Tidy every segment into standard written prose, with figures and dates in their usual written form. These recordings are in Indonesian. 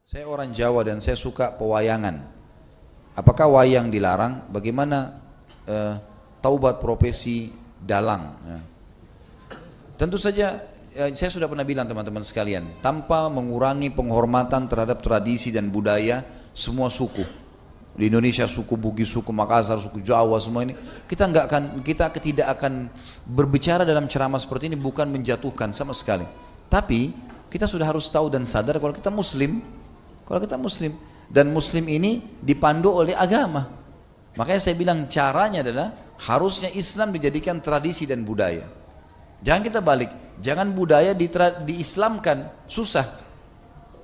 Saya orang Jawa dan saya suka pewayangan. Apakah wayang dilarang? Bagaimana taubat profesi dalang? Ya. Tentu saja saya sudah pernah bilang teman-teman sekalian, tanpa mengurangi penghormatan terhadap tradisi dan budaya semua suku. Di Indonesia suku Bugis, suku Makassar, suku Jawa semua ini kita tidak akan berbicara dalam ceramah seperti ini bukan menjatuhkan sama sekali. Tapi kita sudah harus tahu dan sadar kalau kita Muslim. Kalau kita Muslim dan Muslim ini dipandu oleh agama, makanya saya bilang caranya adalah harusnya Islam dijadikan tradisi dan budaya. Jangan kita balik, jangan budaya diislamkan, susah.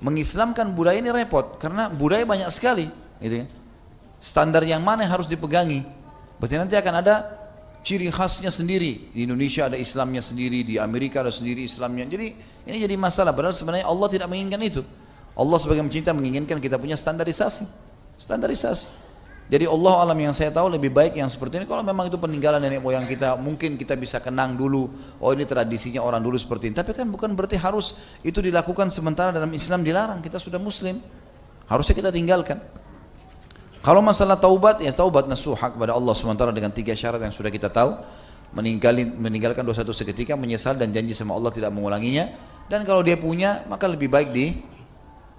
Mengislamkan budaya ini repot karena budaya banyak sekali, gitu kan. Standar yang mana yang harus dipegangi? Berarti nanti akan ada ciri khasnya sendiri. Di Indonesia ada Islamnya sendiri, di Amerika ada sendiri Islamnya. Jadi ini jadi masalah. Padahal sebenarnya Allah tidak menginginkan itu. Allah sebagai pencinta menginginkan kita punya standarisasi. Standarisasi. Jadi Allah alam yang saya tahu lebih baik yang seperti ini. Kalau memang itu peninggalan nenek moyang kita, mungkin kita bisa kenang dulu. Oh ini tradisinya orang dulu seperti ini. Tapi kan bukan berarti harus itu dilakukan sementara dalam Islam dilarang. Kita sudah Muslim, harusnya kita tinggalkan. Kalau masalah taubat, ya taubat nasuha kepada Allah sementara dengan 3 syarat yang sudah kita tahu. Meninggalkan dosa itu seketika, menyesal dan janji sama Allah tidak mengulanginya. Dan kalau dia punya, maka lebih baik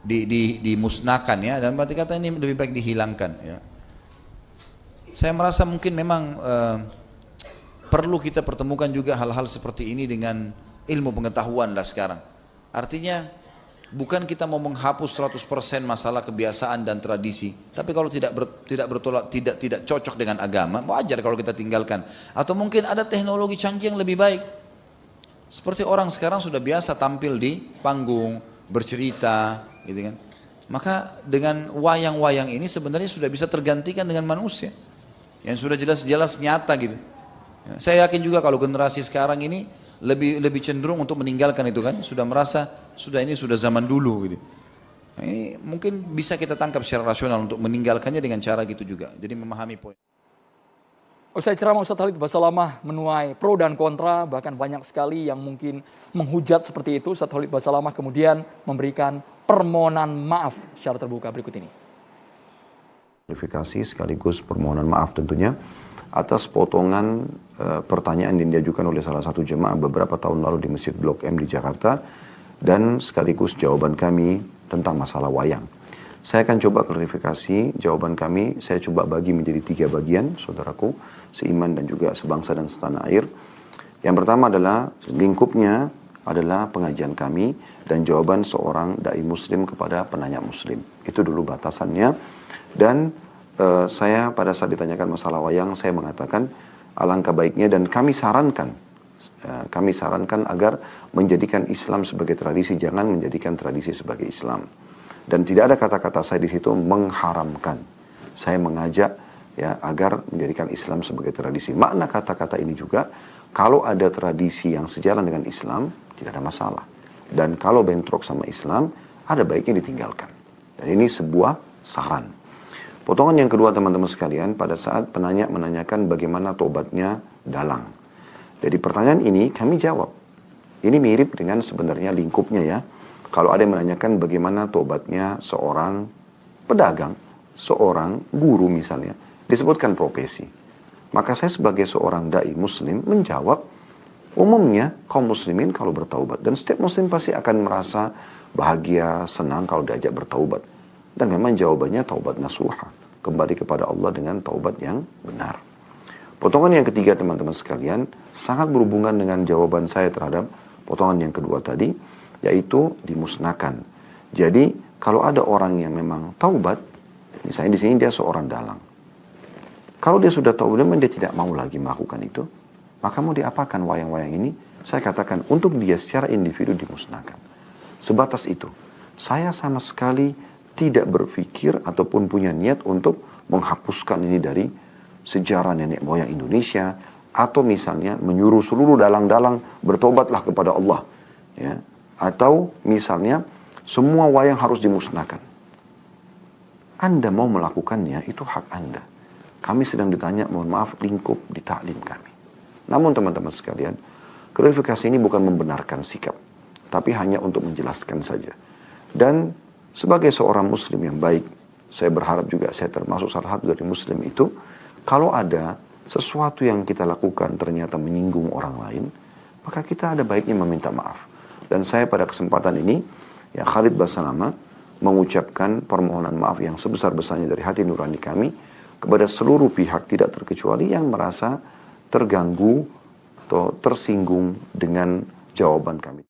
dimusnahkan ya, dan berarti kata ini lebih baik dihilangkan ya. Saya merasa mungkin memang perlu kita pertemukan juga hal-hal seperti ini dengan ilmu pengetahuan lah sekarang. Artinya bukan kita mau menghapus 100% masalah kebiasaan dan tradisi, tapi kalau tidak cocok dengan agama, wajar kalau kita tinggalkan. Atau mungkin ada teknologi canggih yang lebih baik. Seperti orang sekarang sudah biasa tampil di panggung, bercerita, gitu kan. Maka dengan wayang-wayang ini sebenarnya sudah bisa tergantikan dengan manusia yang sudah jelas-jelas nyata gitu. Ya, saya yakin juga kalau generasi sekarang ini lebih cenderung untuk meninggalkan itu kan, sudah merasa ini sudah zaman dulu gitu. Nah, ini mungkin bisa kita tangkap secara rasional untuk meninggalkannya dengan cara gitu juga. Jadi memahami poin. Usai ceramah Ustadz Khalid Basalamah menuai pro dan kontra, bahkan banyak sekali yang mungkin menghujat seperti itu. Ustadz Khalid Basalamah kemudian memberikan permohonan maaf secara terbuka berikut ini. Klarifikasi sekaligus permohonan maaf tentunya atas potongan pertanyaan yang diajukan oleh salah satu jemaah beberapa tahun lalu di Masjid Blok M di Jakarta, dan sekaligus jawaban kami tentang masalah wayang. Saya akan coba klarifikasi jawaban kami, saya coba bagi menjadi 3 bagian, saudaraku, seiman dan juga sebangsa dan setanah air. Yang pertama adalah lingkupnya adalah pengajian kami dan jawaban seorang dai muslim kepada penanya muslim. Itu dulu batasannya. Dan saya pada saat ditanyakan masalah wayang, saya mengatakan alangkah baiknya dan kami sarankan agar menjadikan Islam sebagai tradisi, jangan menjadikan tradisi sebagai Islam. Dan tidak ada kata-kata saya di situ mengharamkan. Saya mengajak ya agar menjadikan Islam sebagai tradisi. Makna kata-kata ini juga, kalau ada tradisi yang sejalan dengan Islam, tidak ada masalah. Dan kalau bentrok sama Islam, ada baiknya ditinggalkan. Dan ini sebuah saran. Potongan yang kedua teman-teman sekalian, pada saat penanya menanyakan bagaimana tobatnya dalang. Jadi pertanyaan ini kami jawab. Ini mirip dengan sebenarnya lingkupnya ya. Kalau ada yang menanyakan bagaimana tobatnya seorang pedagang, seorang guru misalnya, disebutkan profesi. Maka saya sebagai seorang dai muslim menjawab, umumnya kaum muslimin kalau bertaubat, dan setiap muslim pasti akan merasa bahagia, senang kalau diajak bertaubat. Dan memang jawabannya taubat nasuha, kembali kepada Allah dengan taubat yang benar. Potongan yang ketiga teman-teman sekalian, sangat berhubungan dengan jawaban saya terhadap potongan yang kedua tadi, yaitu dimusnahkan. Jadi kalau ada orang yang memang taubat, misalnya di sini dia seorang dalang. Kalau dia sudah taubat, memang dia tidak mau lagi melakukan itu, maka mau diapakan wayang-wayang ini? Saya katakan untuk dia secara individu dimusnahkan. Sebatas itu. Saya sama sekali tidak berpikir ataupun punya niat untuk menghapuskan ini dari sejarah nenek moyang Indonesia, atau misalnya menyuruh seluruh dalang-dalang bertobatlah kepada Allah, ya. Atau misalnya semua wayang harus dimusnahkan. Anda mau melakukannya, itu hak Anda. Kami sedang ditanya, mohon maaf, lingkup di taklim kami. Namun teman-teman sekalian, klarifikasi ini bukan membenarkan sikap, tapi hanya untuk menjelaskan saja. Dan sebagai seorang muslim yang baik, saya berharap juga saya termasuk salah satu dari muslim itu, kalau ada sesuatu yang kita lakukan ternyata menyinggung orang lain, maka kita ada baiknya meminta maaf. Dan saya pada kesempatan ini, ya Khalid Basalamah, mengucapkan permohonan maaf yang sebesar-besarnya dari hati nurani kami kepada seluruh pihak tidak terkecuali yang merasa terganggu atau tersinggung dengan jawaban kami.